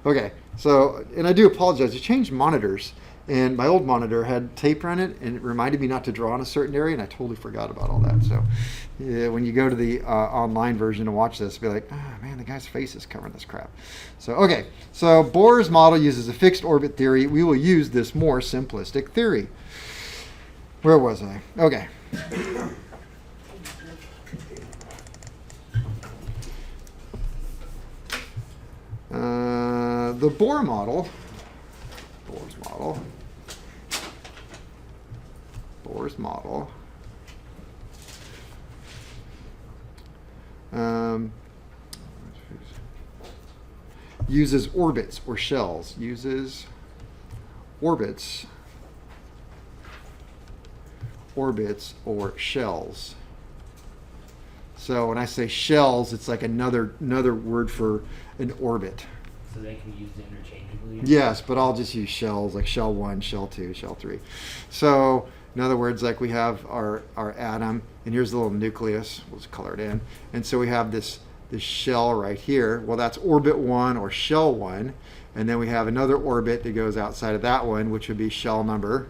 Okay, so, and I do apologize. I changed monitors, and my old monitor had tape on it, and it reminded me not to draw in a certain area, and I totally forgot about all that. So, yeah, when you go to the online version and watch this, be like, oh man, the guy's face is covering this crap. So, okay, so Bohr's model uses a fixed orbit theory. We will use this more simplistic theory. Where was I? Okay. The Bohr's model uses orbits or shells. Uses orbits or shells. So when I say shells, it's like another word for an orbit. So they can be used interchangeably? Yes, but I'll just use shells, like shell 1, shell 2, shell 3. So in other words, like we have our atom, and here's the little nucleus. We'll just color it in. And so we have this shell right here. Well, that's orbit 1 or shell 1. And then we have another orbit that goes outside of that one, which would be shell number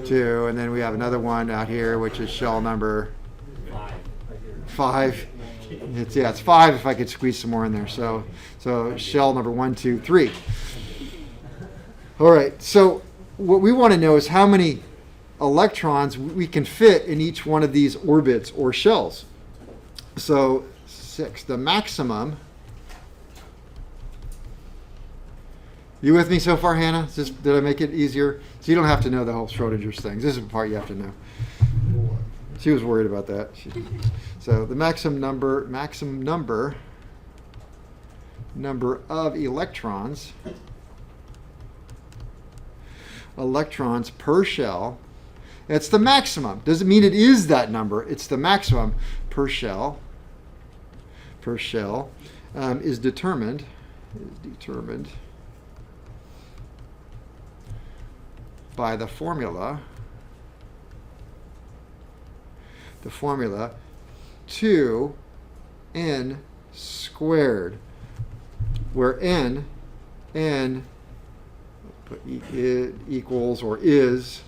2. And then we have another one out here, which is shell number 5. It's 5 if I could squeeze some more in there. So shell number 1, 2, 3. All right. So what we want to know is how many electrons we can fit in each one of these orbits or shells. So 6. The maximum. You with me so far, Hannah? Did I make it easier? So you don't have to know the whole Schrodinger's things. This is the part you have to know. She was worried about that. So the maximum number of electrons per shell. It's the maximum. Doesn't mean it is that number. It's the maximum per shell. Is determined by the formula. The formula 2n squared, where n equals or is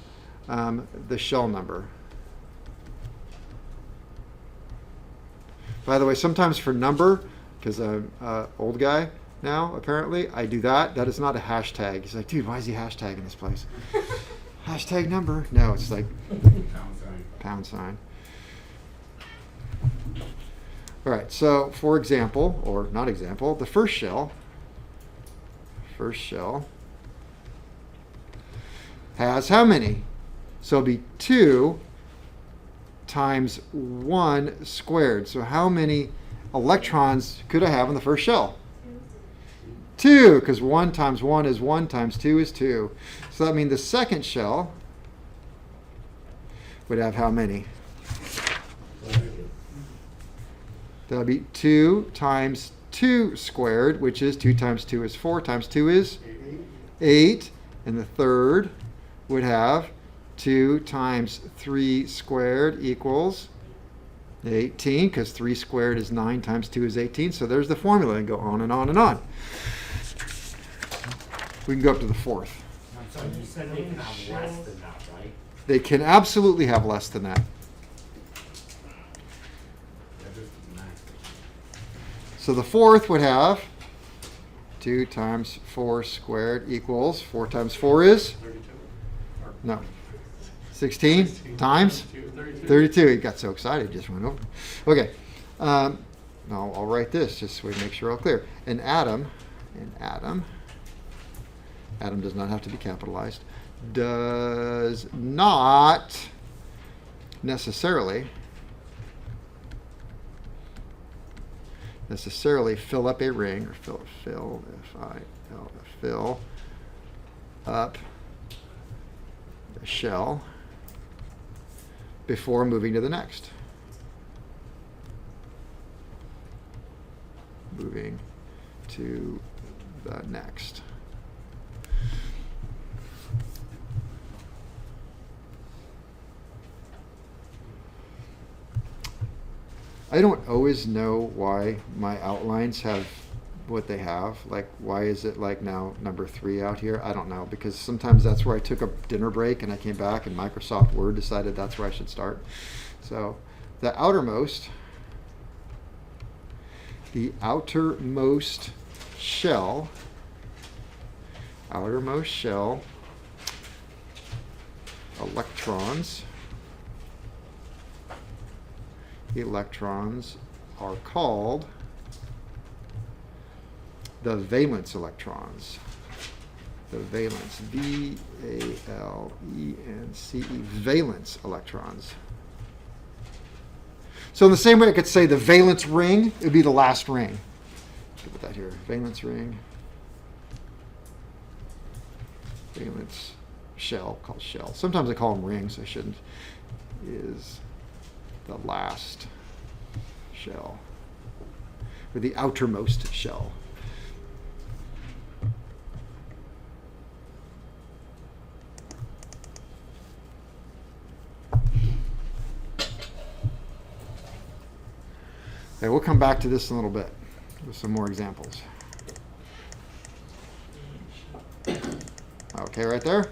the shell number. By the way, sometimes for number, because I'm an old guy now, apparently, I do that. That is not a hashtag. He's like, dude, why is he hashtagging this place? Hashtag number. No, it's like pound sign. All right, so for example, or not example, the first shell has how many? So it'll be 2 times 1 squared. So how many electrons could I have in the first shell? 2, because 1 times 1 is 1 times 2 is 2. So that means the second shell would have how many? That would be 2 times 2 squared, which is 2 times 2 is 4 times 2 is 8. And the third would have 2 times 3 squared equals 18, because 3 squared is 9 times 2 is 18. So there's the formula, and go on and on and on. We can go up to the fourth. So you said they can have less than that, right? They can absolutely have less than that. So the fourth would have 2 times 4 squared equals 4 times 4 is? 32. No. 16 times? 32. He got so excited, just went over. Okay. Now I'll write this just so we make sure all clear. An atom does not have to be capitalized, does not necessarily fill up a ring, or fill up a shell before moving to the next. Moving to the next. I don't always know why my outlines have what they have. Like, why is it like now number 3 out here? I don't know, because sometimes that's where I took a dinner break and I came back and Microsoft Word decided that's where I should start. So the outermost shell, electrons are called the valence electrons. The valence, V-A-L-E-N-C-E, valence electrons. So in the same way I could say the valence ring, it would be the last ring. Let's put that here, valence ring, valence shell, called shell. Sometimes I call them rings, I shouldn't. Is the last shell, or the outermost shell. Okay, we'll come back to this in a little bit with some more examples. Okay, right there.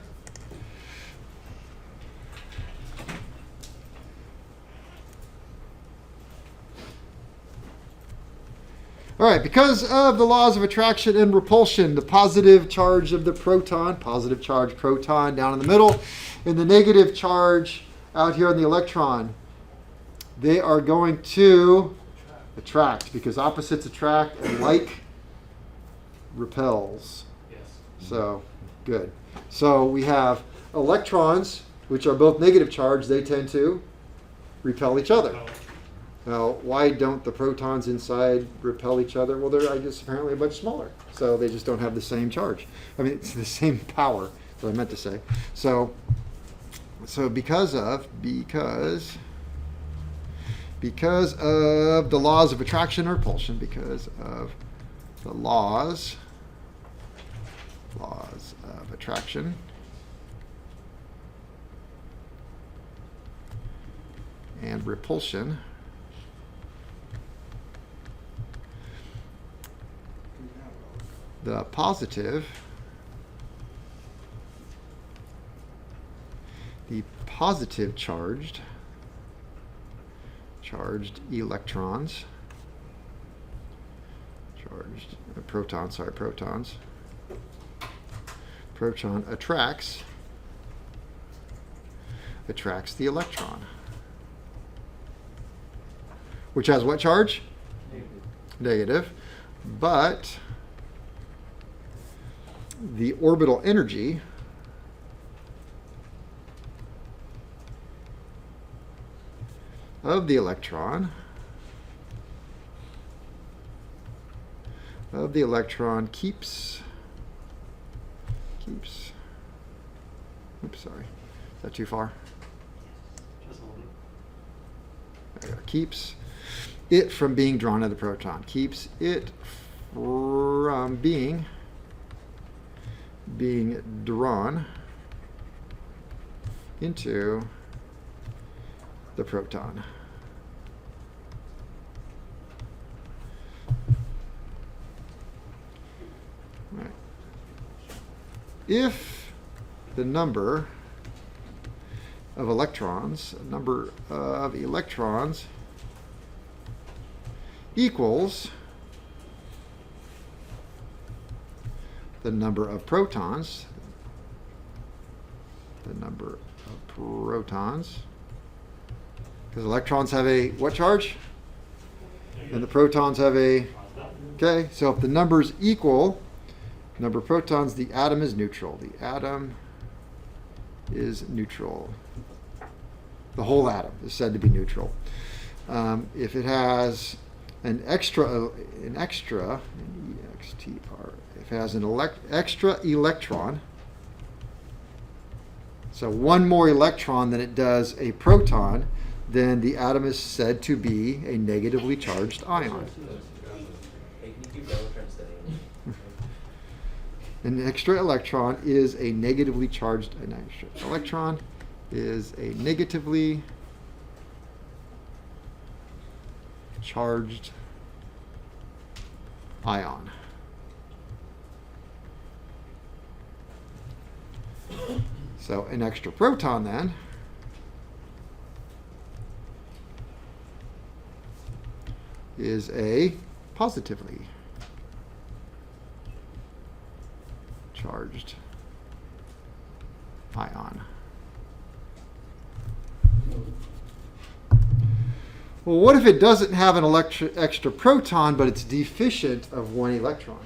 All right, because of the laws of attraction and repulsion, the positive charge of the proton, positive charge proton down in the middle, and the negative charge out here on the electron, they are going to attract, because opposites attract and like repels. Yes. So, good. So we have electrons, which are both negative charge, they tend to repel each other. Now, why don't the protons inside repel each other? Well, they're, I guess, apparently much smaller. So they just don't have the same charge. I mean, it's the same power, that's what I meant to say. So because of the laws of attraction and repulsion, because of the laws of attraction and repulsion, the positive charged electrons, protons proton attracts the electron, which has what charge? Negative. But the orbital energy of the electron keeps oops, sorry, is that too far? Keeps it from being drawn to the proton, keeps it from being drawn into the proton. Right. If the number of electrons equals the number of protons, because electrons have a what charge? And the protons have a, okay, so if the numbers equal number of protons, the atom is neutral. The atom is neutral. The whole atom is said to be neutral. If it has an extra, E-X-T-R, if it has an extra electron, so one more electron than it does a proton, then the atom is said to be a negatively charged ion. An extra electron is a negatively charged ion. So an extra proton then is a positively charged ion. Well, what if it doesn't have an extra proton, but it's deficient of one electron?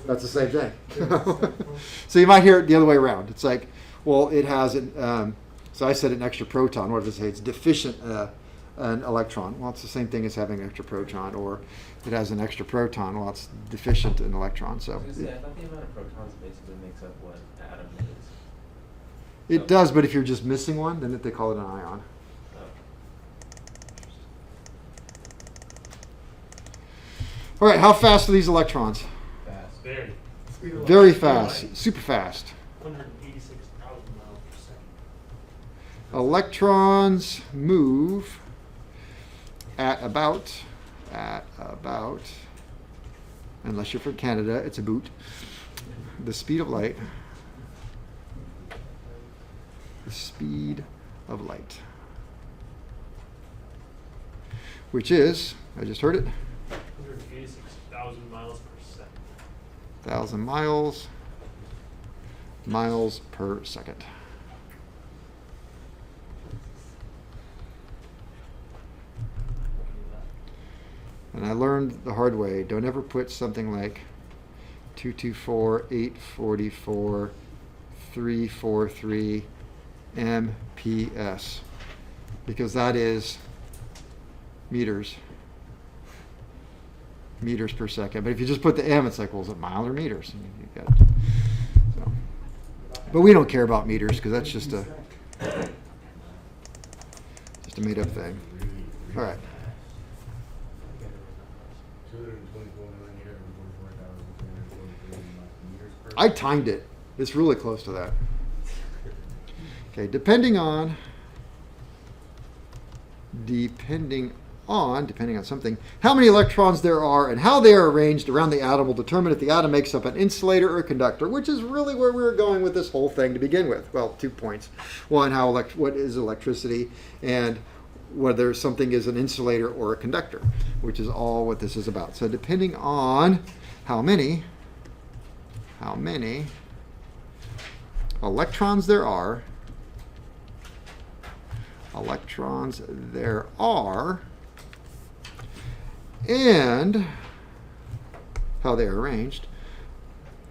That's the same thing. So you might hear it the other way around. It's like, well, it has an, so I said an extra proton. What if I say it's deficient an electron? Well, it's the same thing as having an extra proton. Or it has an extra proton. Well, it's deficient an electron. So I thought the amount of protons basically makes up what atom is. it does, but if you're just missing one, then they call it an ion. All right, how fast are these electrons? Fast. Very. Very fast, super fast. 186,000 miles per second. Electrons move at about, unless you're from Canada, it's a boot, the speed of light. The speed of light. Which is, I just heard it, 186,000 miles per second. 1,000 miles per second. And I learned the hard way, don't ever put something like 224, 844, 343 MPS, because that is meters per second. But if you just put the M, it's like, well, is it mile or meters? And you got it. So. But we don't care about meters because that's just a made up thing. All right. I timed it. It's really close to that. Okay, depending on something, how many electrons there are and how they are arranged around the atom will determine if the atom makes up an insulator or a conductor, which is really where we were going with this whole thing to begin with. Well, 2 points. One, what is electricity, and whether something is an insulator or a conductor, which is all what this is about. So depending on how many electrons there are, and how they are arranged,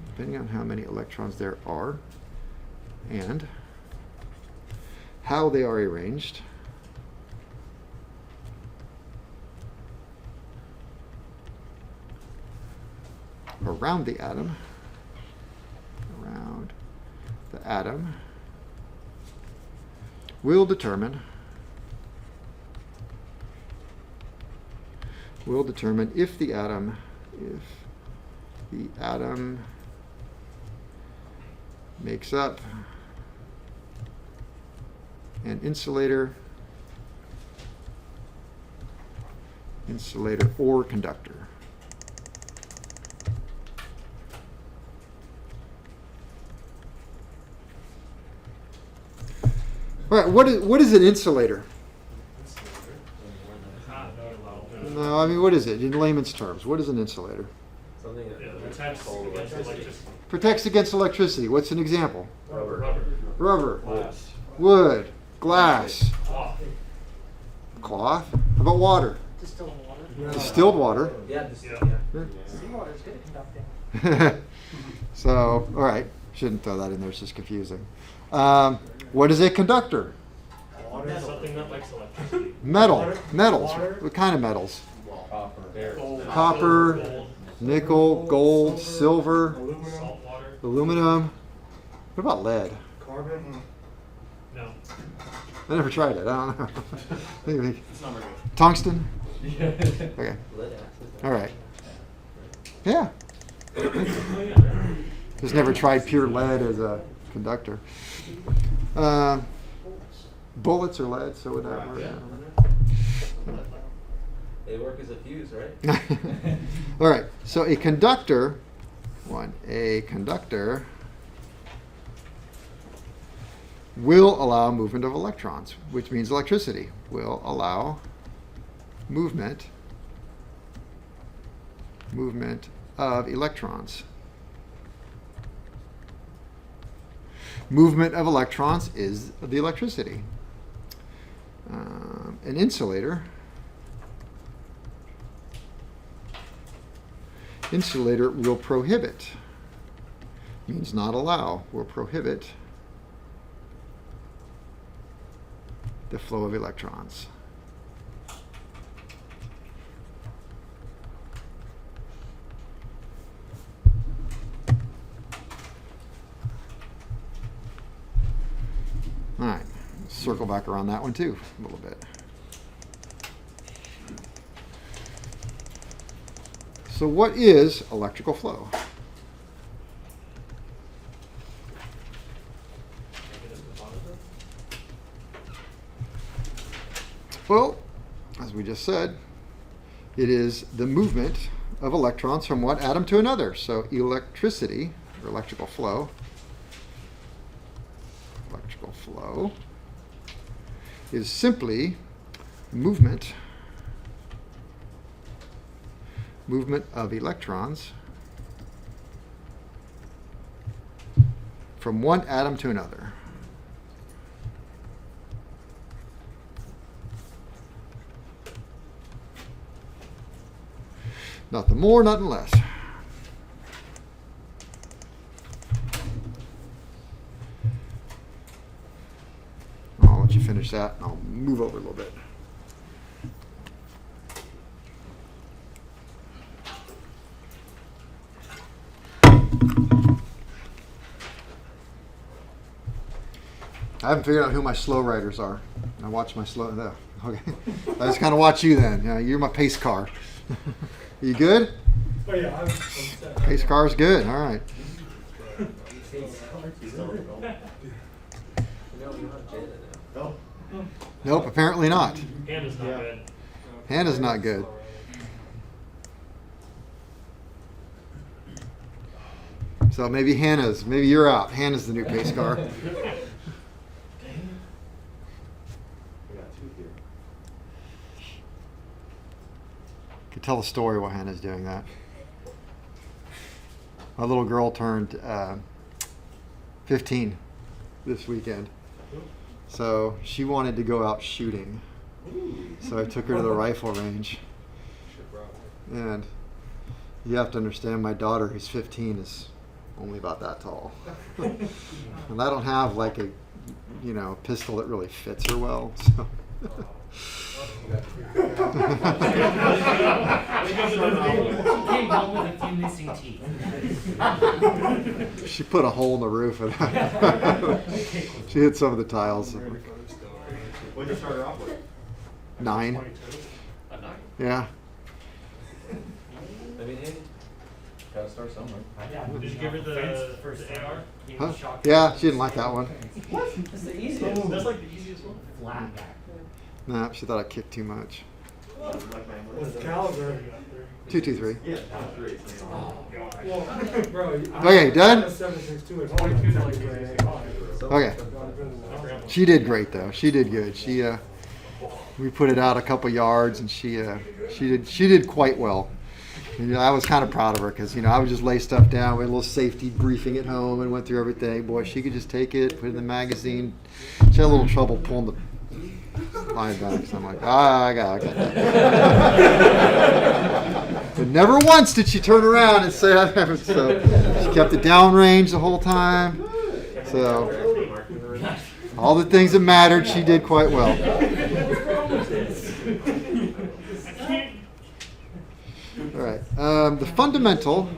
depending on how many electrons there are and how they are arranged, around the atom, will determine if the atom makes up an insulator or conductor. All right, what is an insulator? No, I mean, what is it in layman's terms? What is an insulator? Something that Protects against electricity. Protects against electricity. What's an example? Rubber. Rubber, wood, glass, cloth. How about water? Distilled water. Distilled water. Yeah. Seawater is good at conducting. So, all right, shouldn't throw that in there. It's just confusing. What is a conductor? Something that likes electricity. Metals. Water. What kind of metals? Gold. Copper, Gold. nickel, gold, silver, Salt water. aluminum. What about lead? Carbon? No. I never tried it. I don't know. It's not very Tungsten? Yeah. Okay. Lead acid. All right. Yeah. Just never tried pure lead as a conductor. Bullets are lead, so would that work? Yeah. They work as a fuse, right? All right. So a conductor one. A conductor will allow movement of electrons, which means electricity. Will allow movement of electrons. Movement of electrons is the electricity. An insulator. Insulator will prohibit. Means not allow. Will prohibit the flow of electrons. All right, circle back around that one too a little bit. So what is electrical flow? Well, as we just said, it is the movement of electrons from one atom to another. So electricity, or electrical flow, is simply movement of electrons from one atom to another. Nothing more, nothing less. I'll let you finish that, and I'll move over a little bit. I haven't figured out who my slow riders are. I watch my slow. No. Okay, I just kind of watch you then. You're my pace car. You good? Oh yeah, I'm set. Pace car's good. All right. Oh. Nope, apparently not. Hannah's not Yeah. good. Hannah's not good. So maybe you're out. Hannah's the new pace car. We got two here. Could tell the story while Hannah's doing that. My little girl turned 15 this weekend. So she wanted to go out shooting. So I took her to the rifle range. And you have to understand, my daughter, who's 15, is only about that tall. And I don't have like a, pistol that really fits her well. So. Came home with a few missing teeth. She put a hole in the roof. And she hit some of the tiles. What did you start her off with? 9. A 9. Yeah. I mean, hey, gotta start somewhere. Did you give her the AR? Huh? Yeah, she didn't like that one. That's the easiest. That's like the easiest one. Flat back. No, she thought I kicked too much. Like my What's the caliber? 223. Yeah, three. Well, bro. Okay, done? 7.62 and 22 Okay. She did great though. She did good. We put it out a couple yards, and she did quite well. And, I was kind of proud of her because I would just lay stuff down. We had a little safety briefing at home and went through everything. Boy, she could just take it, put it in the magazine. She had a little trouble pulling the line back. So I'm like, I got that. But never once did she turn around and say, so she kept it downrange the whole time. So all the things that mattered, she did quite well. All right. The fundamental,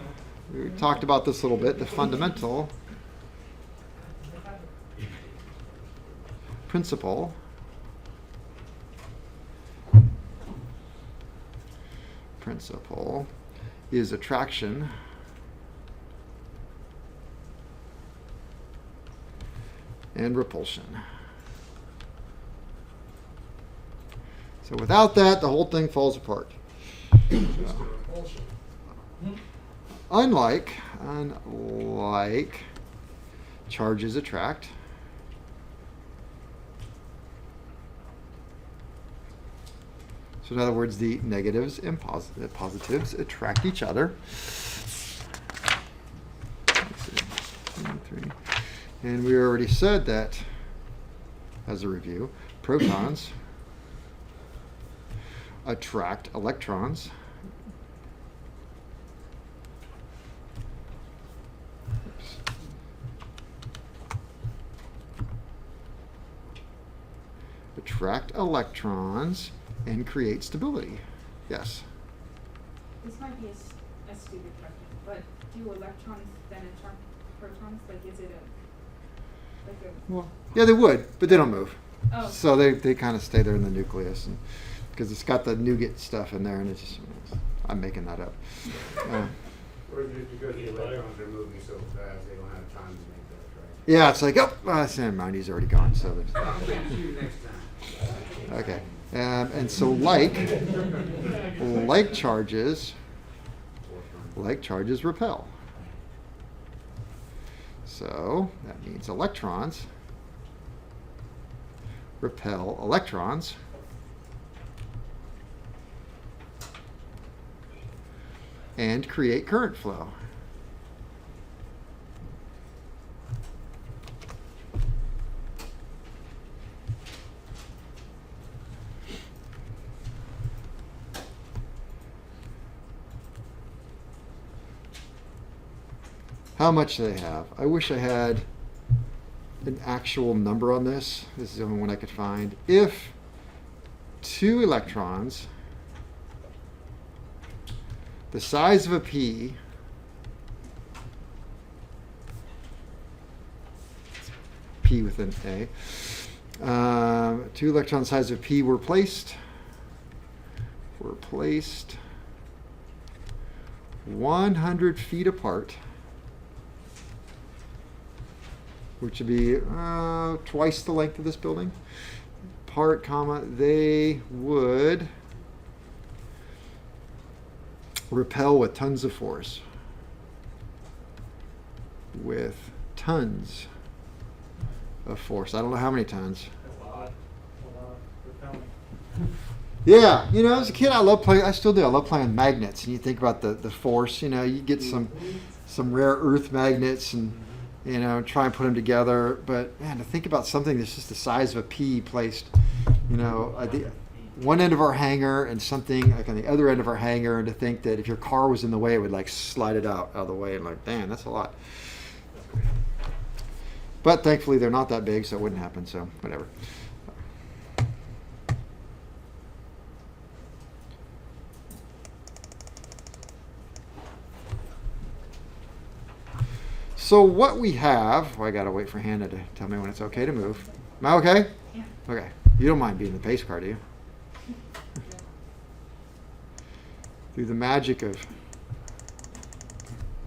we talked about this a little bit, the fundamental principle is attraction and repulsion. So without that, the whole thing falls apart. Unlike unlike charges attract. So in other words, the negatives and positives attract each other. Let's see, 2, 3. And we already said that, as a review, protons attract electrons. Oops. Attract electrons and create stability. Yes. This might be a stupid question, but do electrons then attract protons? Like, is it a Well, yeah, they would, but they don't move. Oh. So they kind of stay there in the nucleus, and because it's got the nougat stuff in there, and it's just, I'm making that up. Or is it because the electrons are moving so fast they don't have time to make that, right? Yeah, it's like, oh, never mind, he's already gone. So there's, I'll see you next time. okay, and so like charges repel. So that means electrons repel electrons. And create current flow. How much do they have? I wish I had an actual number on this. This is the only one I could find. If 2 electrons the size of a pea with an A, 2 electron size of P were placed 100 feet apart, which would be twice the length of this building. Apart, comma, they would repel with tons of force. With tons of force. I don't know how many tons. Yeah, you know, as a kid, I love playing. I still do. I love playing with magnets. And you think about the force. You know, you get some rare earth magnets, and you know, try and put them together. But man, to think about something that's just the size of a pea placed, you know, at the one end of our hangar and something like on the other end of our hangar, and to think that if your car was in the way, it would like slide it out of the way, and like, damn, that's a lot. But thankfully, they're not that big, so it wouldn't happen. So whatever. So what we have, well, I gotta wait for Hannah to tell me when it's okay to move. Am I okay? Yeah. Okay. You don't mind being the pace car, do you? Through the magic of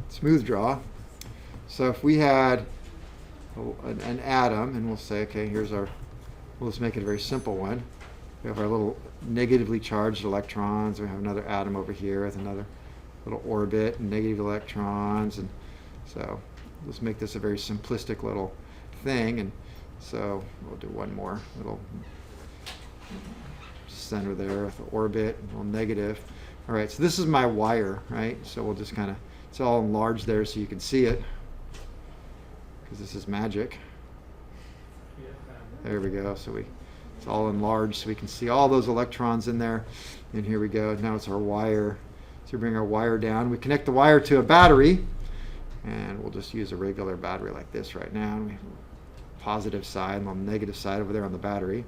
smooth draw. So if we had an atom, and we'll say, okay, here's our, we'll just make it a very simple one. We have our little negatively charged electrons. We have another atom over here with another little orbit and negative electrons, and so let's make this a very simplistic little thing. And so we'll do one more little center there with the orbit, a little negative. All right, so this is my wire, right? So we'll just kind of, it's all enlarged there so you can see it, because this is magic. There we go. So it's all enlarged so we can see all those electrons in there. And here we go. Now it's our wire. So we bring our wire down. We connect the wire to a battery, and we'll just use a regular battery like this right now. And we have a positive side and a negative side over there on the battery.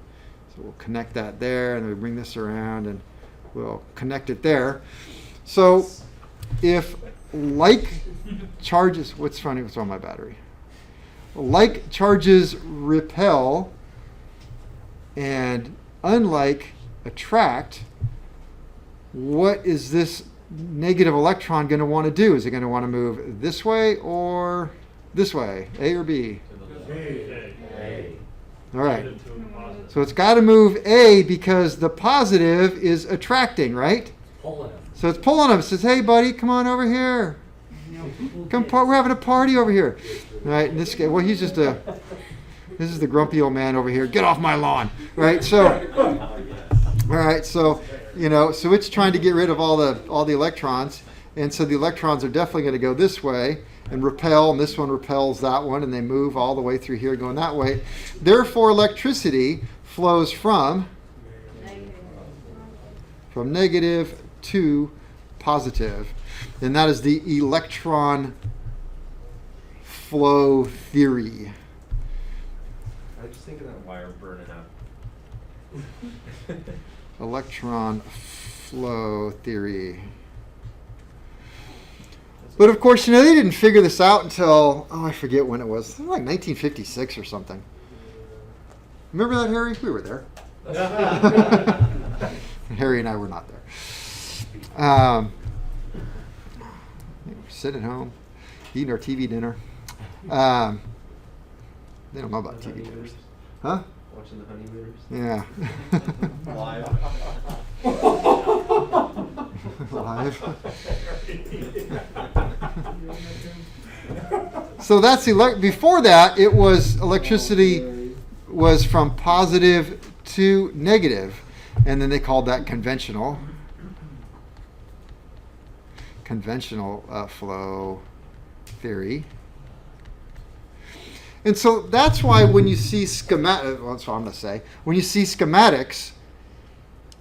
So we'll connect that there, and then we bring this around, and we'll connect it there. So if like charges, what's funny, what's on my battery? Like charges repel and unlike attract, what is this negative electron going to want to do? Is it going to want to move this way or this way? A or B? All right. So it's got to move A because the positive is attracting, right? Pulling them. So it's pulling them. It says, hey, buddy, come on over here. We're having a party over here. Right? And this guy, well, he's just this is the grumpy old man over here. Get off my lawn. Right? So, all right. So, so it's trying to get rid of all the electrons. And so the electrons are definitely going to go this way and repel, and this one repels that one, and they move all the way through here going that way. Therefore, electricity flows from negative to positive. And that is the electron flow theory. I just think of that wire burning up. Electron flow theory. But of course, they didn't figure this out until, I forget when it was, like 1956 or something. Remember that, Harry? We were there. Harry and I were not there. We were sitting at home, eating our TV dinner. They don't know about TV dinners. Huh? Watching the honeymooners. Yeah. Live. Live. So that's before that, it was electricity was from positive to negative, and then they called that conventional flow theory. And so that's why when you see that's what I'm going to say. When you see schematics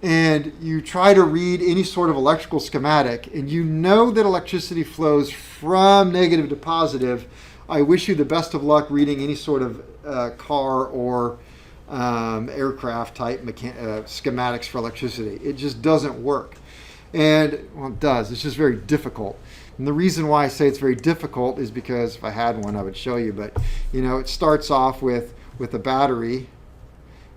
and you try to read any sort of electrical schematic and you know that electricity flows from negative to positive, I wish you the best of luck reading any sort of car or aircraft type schematics for electricity. It just doesn't work. And, well, it does. It's just very difficult. And the reason why I say it's very difficult is because if I had one, I would show you. But, it starts off with a battery,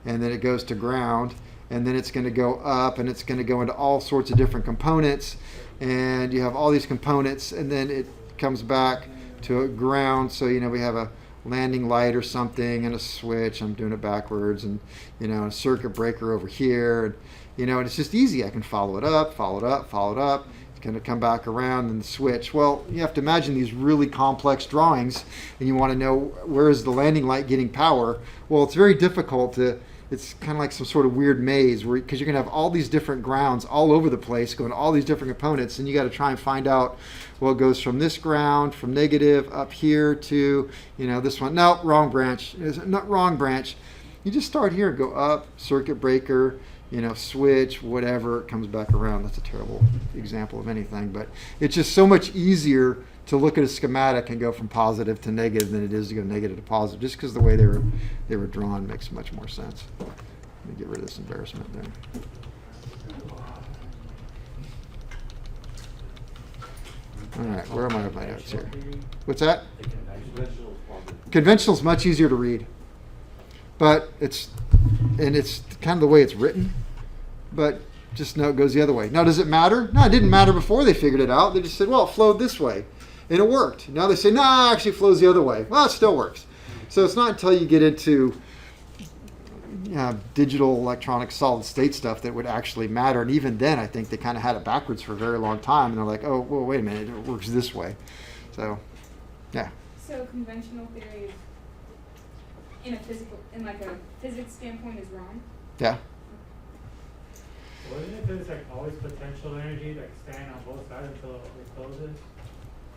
and then it goes to ground, and then it's going to go up, and it's going to go into all sorts of different components. And you have all these components, and then it comes back to a ground. So, we have a landing light or something, and a switch. I'm doing it backwards, and, a circuit breaker over here. And, and it's just easy. I can follow it up, follow it up, follow it up. Going to come back around and switch. Well, you have to imagine these really complex drawings, and you want to know where is the landing light getting power. Well, it's very difficult it's kind of like some sort of weird maze because you're going to have all these different grounds all over the place going to all these different components, and you got to try and find out, well, it goes from this ground, from negative up here to, this one. No, wrong branch. Not wrong branch. You just start here and go up, circuit breaker, switch, whatever, it comes back around. That's a terrible example of anything, but it's just so much easier to look at a schematic and go from positive to negative than it is to go negative to positive, just because the way they were drawn makes much more sense. Let me get rid of this embarrassment there. All right, where am I with my notes here? What's that? Conventional is much easier to read, but it's kind of the way it's written, but just know it goes the other way. Now, does it matter? No, it didn't matter before they figured it out. They just said, well, it flowed this way, and it worked. Now they say, no, actually it flows the other way. Well, it still works. So it's not until you get into digital electronic solid state stuff that would actually matter, and even then I think they kind of had it backwards for a very long time, and they're like, oh, well, wait a minute, it works this way. So, yeah. So conventional theory is in like a physics standpoint is wrong. Yeah. Wasn't it there's like always potential energy like staying on both sides until it closes?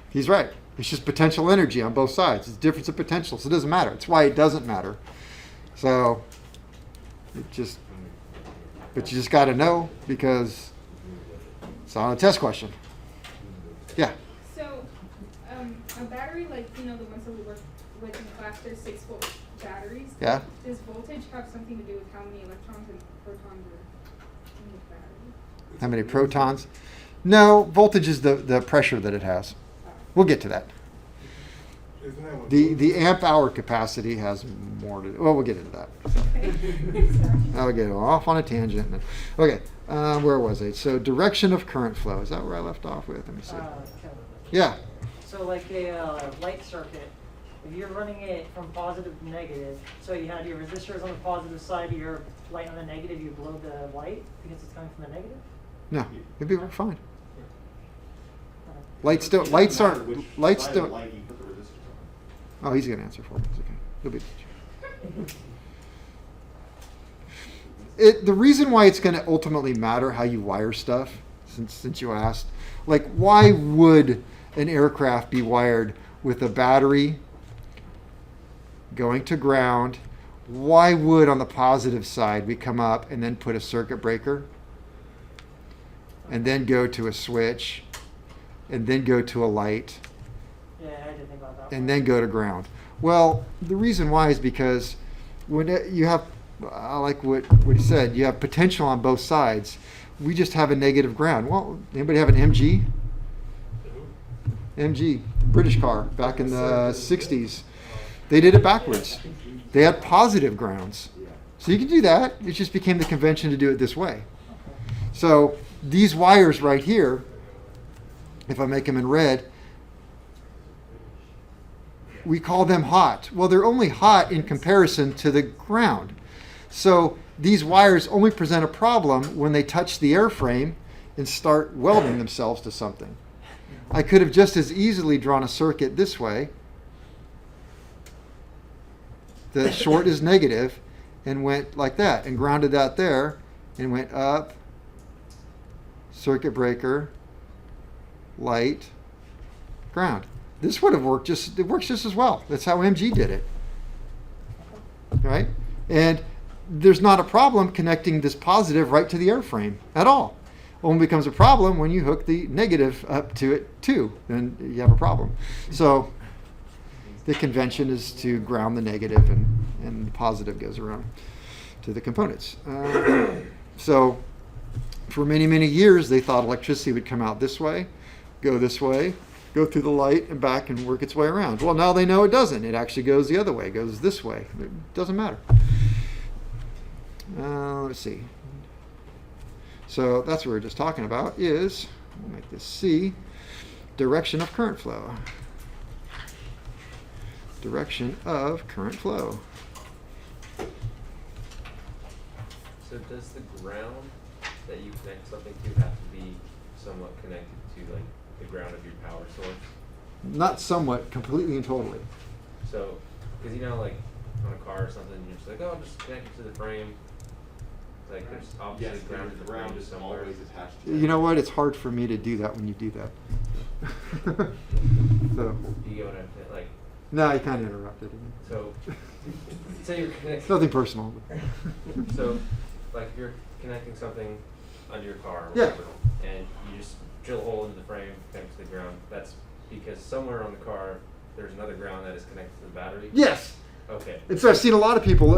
He's right. It's just potential energy on both sides. It's a difference of potential, so it doesn't matter. It's why it doesn't matter. So, but you just got to know because it's on a test question. Yeah. So, a battery like the ones that we work with in class, they're 6-volt batteries. Yeah. Does voltage have something to do with how many electrons and protons are in the battery? How many protons? No, voltage is the pressure that it has. We'll get to that. Isn't that what The amp hour capacity has more to. Well, we'll get into that. I'll get off on a tangent. Okay, where was I? So direction of current flow. Is that where I left off with? Let me see. Yeah. So like a light circuit, if you're running it from positive to negative, so you had your resistors on the positive side, your light on the negative, you blow the light because it's coming from the negative? No, it'd be fine. Lights It doesn't lights matter aren't, which lights side of the don't. light you put the resistors on. Oh, he's gonna answer for me. It's okay. He'll be the teacher. The reason why it's going to ultimately matter how you wire stuff, since you asked, like why would an aircraft be wired with a battery going to ground? Why would on the positive side we come up and then put a circuit breaker and then go to a switch and then go to a light Yeah, I didn't think about that. and one. then go to ground? Well, the reason why is because when you have, I like what he said, you have potential on both sides. We just have a negative ground. Well, anybody have an MG? MG, British car, back in the 60s. They did it backwards. They had positive grounds. So you can do that. It just became the convention to do it this way. So these wires right here, if I make them in red, we call them hot. Well, they're only hot in comparison to the ground. So these wires only present a problem when they touch the airframe and start welding themselves to something. I could have just as easily drawn a circuit this way. The short is negative and went like that and grounded that there and went up, circuit breaker, light, ground. This would have worked it works just as well. That's how MG did it. Right? And there's not a problem connecting this positive right to the airframe at all. Only becomes a problem when you hook the negative up to it too. Then you have a problem. So the convention is to ground the negative and the positive goes around to the components. So for many, many years, they thought electricity would come out this way, go through the light and back and work its way around. Well, now they know it doesn't. It actually goes the other way. It goes this way. It doesn't matter. Let's see. So that's what we we're just talking about is, we'll make this C, direction of current flow. Direction of current flow. So does the ground that you connect something to have to be somewhat connected to like the ground of your power source? Not somewhat, completely and totally. So, because you know, like on a car or something, you're just like, oh, I'll just connect it to the frame. Like there's obviously Yes, ground to the ground frame is somewhere. always attached to You know what? It's hard for me to do that when you do that. So, You get what I'm saying? Like, no, you kind of interrupted. so, say you're It's connecting. nothing personal. So, like if you're connecting something under your car or Yeah. whatever, and you just drill a hole into the frame, connect to the ground, that's because somewhere on the car there's another ground that is connected to the battery? Yes. Okay. And so I've seen a lot of people,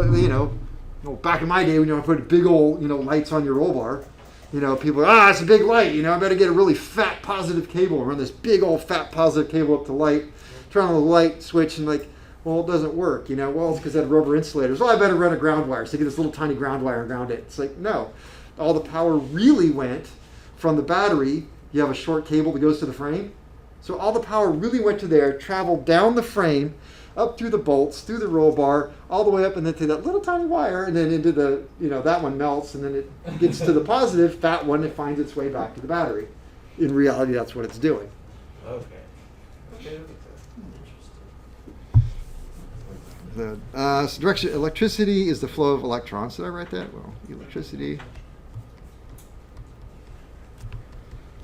back in my day when you put big old, lights on your roll bar, people, it's a big light, I better get a really fat positive cable and run this big old fat positive cable up to light, turn on the light switch and it doesn't work, well, it's because it had rubber insulators. Well, I better run a ground wire. So get this little tiny ground wire and ground it. It's like, no, all the power really went from the battery. You have a short cable that goes to the frame. So all the power really went to there, traveled down the frame, up through the bolts, through the roll bar, all the way up and then to that little tiny wire and then into the, that one melts and then it gets to the positive, fat one, it finds its way back to the battery. In reality, that's what it's doing. Okay. Okay, that makes sense. So direction, electricity is the flow of electrons. Did I write that? Well, electricity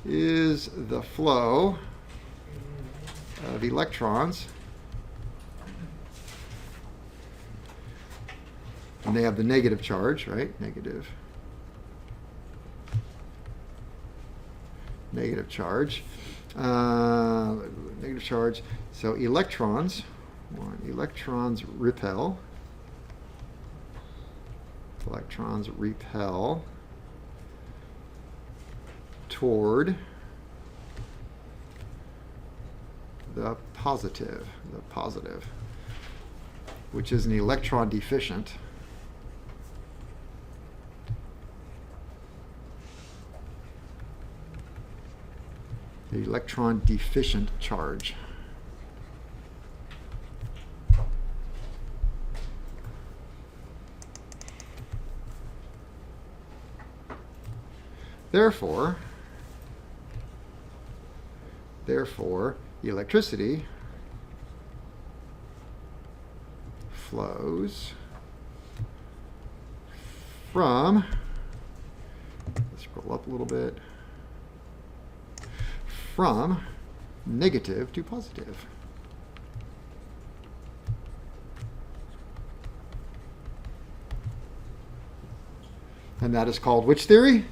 is the flow of electrons. And they have the negative charge, right? Negative charge. Negative charge. So electrons repel. Electrons repel toward the positive, which is an electron deficient. The electron deficient charge. Therefore, Therefore, electricity flows from, let's scroll up a little bit, from negative to positive. And that is called which theory?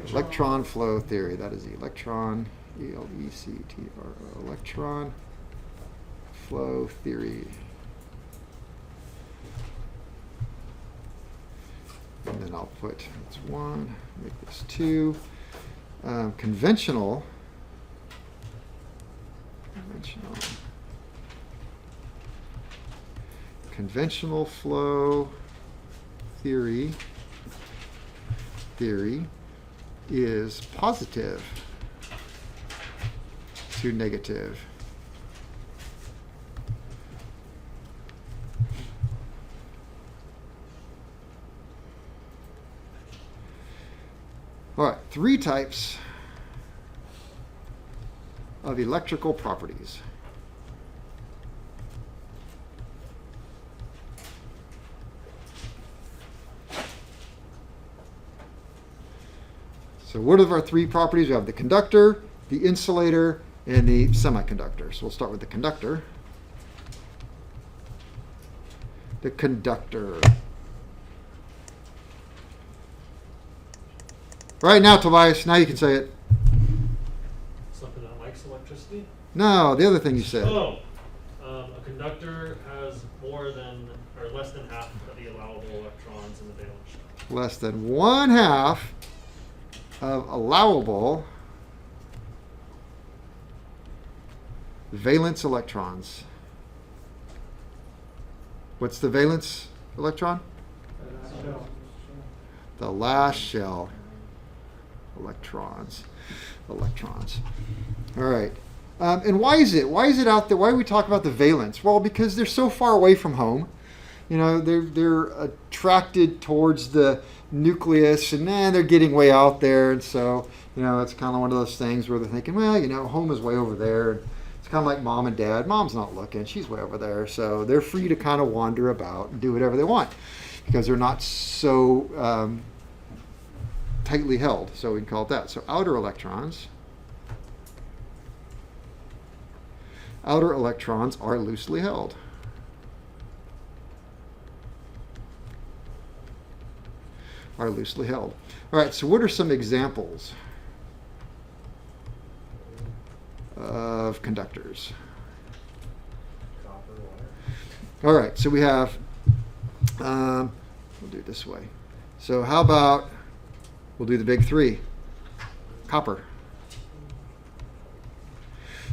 Electron flow theory. That is electron, E-L-E-C-T-R-O, electron flow theory. And then I'll put, that's 1, make this 2. Conventional flow theory is positive to negative. All right, 3 types of electrical properties. So what are our 3 properties? We have the conductor, the insulator, and the semiconductor. So we'll start with the conductor. The conductor. Right now, Tobias, now you can say it. Something that likes electricity? No, the other thing you said. Oh, a conductor has more than or less than half of the allowable electrons in the valence shell. Less than 1/2 of allowable valence electrons. What's the valence electron? The last shell. Electrons. All right. And why is it? Why is it out there? Why do we talk about the valence? Well, because they're so far away from home. You know, they're attracted towards the nucleus, and they're getting way out there. And so, you know, it's kind of one of those things where they're thinking, well, you know, home is way over there. It's kind of like mom and dad. Mom's not looking. She's way over there. So they're free to kind of wander about and do whatever they want because they're not so tightly held. So we can call it that. So outer electrons are loosely held. All right, so what are some examples of conductors? Copper, water. All right, so we have, we'll do it this way. So how about, we'll do the big 3. Copper.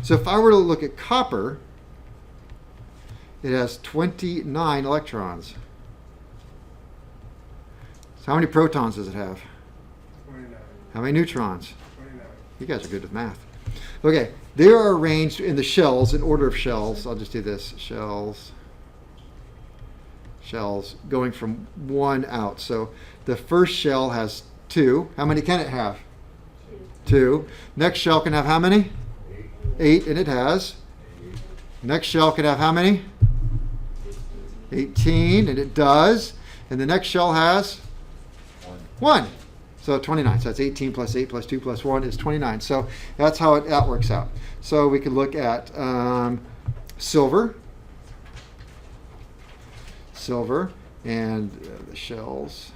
So if I were to look at copper, it has 29 electrons. So how many protons does it have? 29. How many neutrons? 29. You guys are good with math. Okay, they are arranged in the shells, in order of shells. I'll just do this. Shells, going from 1 out. So the first shell has 2. How many can it have? 2. Next shell can have how many? 8, and it has. Next shell can have how many? 18, and it does. And the next shell has? 1. So 29. So that's 18 plus 8 plus 2 plus 1 is 29. So that's how that works out. So we could look at silver. And the shells.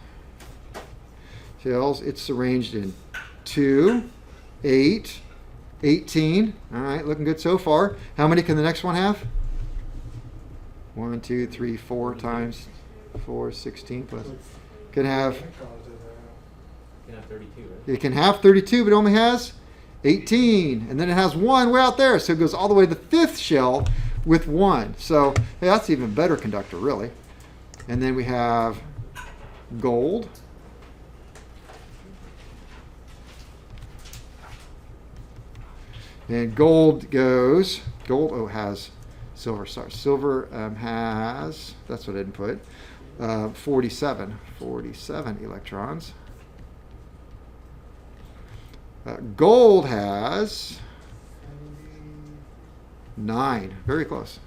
It's arranged in 2, 8, 18. All right, looking good so far. How many can the next one have? 1, 2, 3, 4 times 4, 16 plus. Can have. You can have 32, right? It can have 32, but it only has 18. And then it has 1 way out there. So it goes all the way to the 5th shell with 1. So hey, that's an even better conductor, really. And then we have gold. And gold has silver. Sorry, silver has, that's what I didn't put, 47 electrons. Gold has 9. Very close.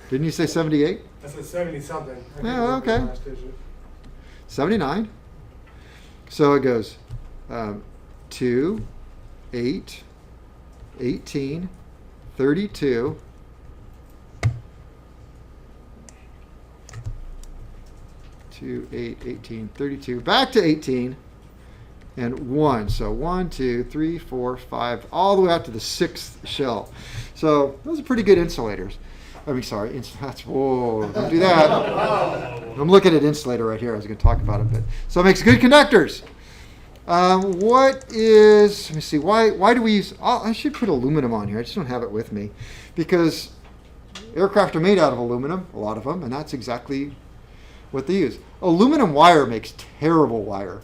Didn't you say 78? I said 70 something. I can't Yeah, remember the okay. last digit. 79. So it goes 2, 8, 18, 32, 2, 8, 18, 32, back to 18, and 1. So 1, 2, 3, 4, 5, all the way out to the 6th shell. So those are pretty good insulators. I mean, sorry, that's, whoa, don't do that. I'm looking at insulator right here. I was going to talk about it, but so it makes good conductors. What is? Let me see. Why do we use? Oh, I should put aluminum on here. I just don't have it with me, because aircraft are made out of aluminum, a lot of them, and that's exactly what they use. Aluminum wire makes terrible wire.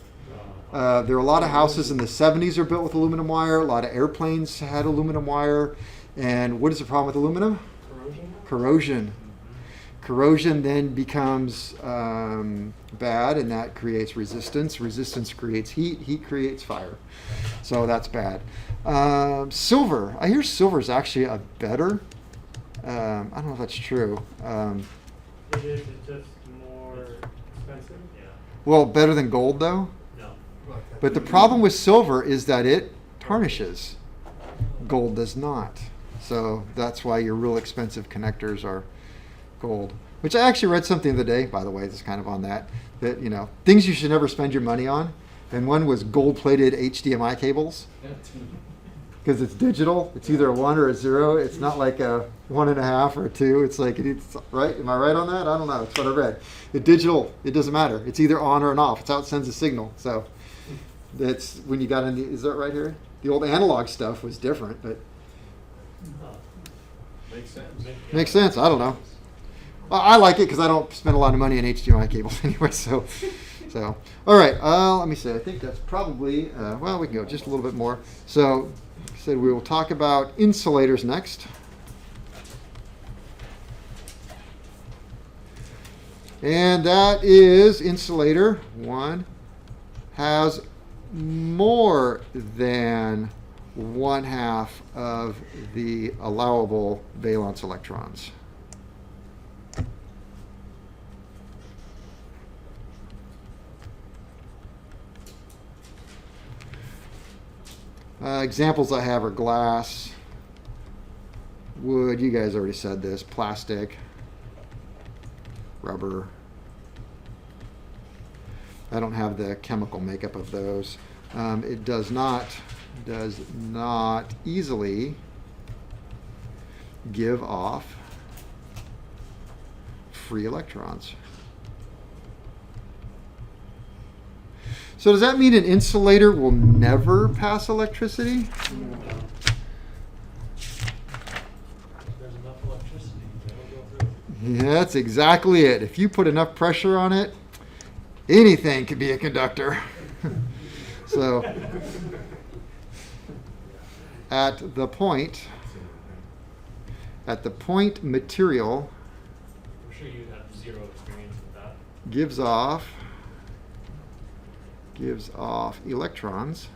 There are a lot of houses in the 70s are built with aluminum wire. A lot of airplanes had aluminum wire. And what is the problem with aluminum? Corrosion. Corrosion then becomes bad, and that creates resistance. Resistance creates heat. Heat creates fire. So that's bad. Silver. I hear silver is actually a better. I don't know if that's true. It is, it's just more expensive. Yeah. Well, better than gold, though. No. But the problem with silver is that it tarnishes. Gold does not. So that's why your real expensive connectors are gold. Which I actually read something the other day, by the way, that's kind of on that, you know, things you should never spend your money on. And one was gold-plated HDMI cables. Because it's digital. It's either a 1 or a 0. It's not like a 1.5 or a 2. It's like, it's right. Am I right on that? I don't know. It's what I read. The digital, it doesn't matter. It's either on or an off. It's how it sends a signal. So that's when you got in the, is that right here? The old analog stuff was different, but Makes sense. makes sense. I don't know. I like it because I don't spend a lot of money on HDMI cables anyway. So all right. Let me see. I think that's probably well, we can go just a little bit more. So, I said we will talk about insulators next. And that is insulator 1 has more than 1/2 of the allowable valence electrons. Examples I have are glass, wood, you guys already said this, plastic, rubber. I don't have the chemical makeup of those. It does not easily give off free electrons. So does that mean an insulator will never pass electricity? There's enough electricity, it'll go through. Yeah, that's exactly it. If you put enough pressure on it, anything can be a conductor. So at the point material I'm sure you have zero experience with that. gives off electrons,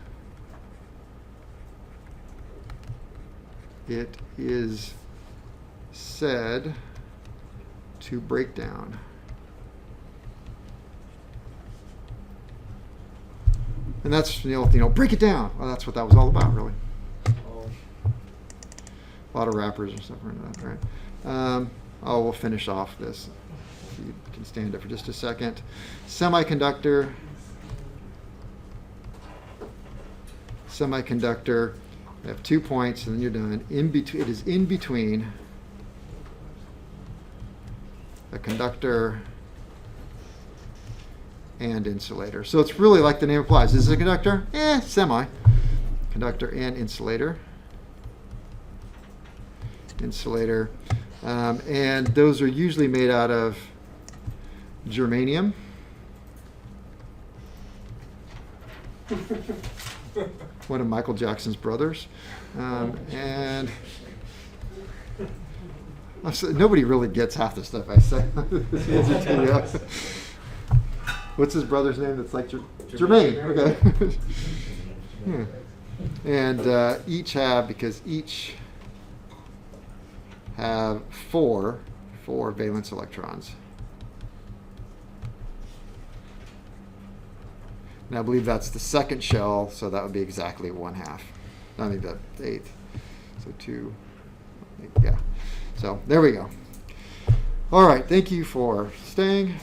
it is said to break down. And that's, break it down. Well, that's what that was all about, really. A lot of rappers or something like that, right? We'll finish off this. If you can stand up for just a second. Semiconductor, I have 2 points, and then you're done. It is in between a conductor and insulator. So it's really like the name implies. Is it a conductor? Semi. Conductor and insulator. Insulator. And those are usually made out of germanium. One of Michael Jackson's brothers. And nobody really gets half the stuff I say. What's his brother's name? That's like Jermaine. Okay. And each have four valence electrons. And I believe that's the second shell, so that would be exactly 1/2. I think that's 8th. So 2, yeah. So there we go. All right, thank you for staying.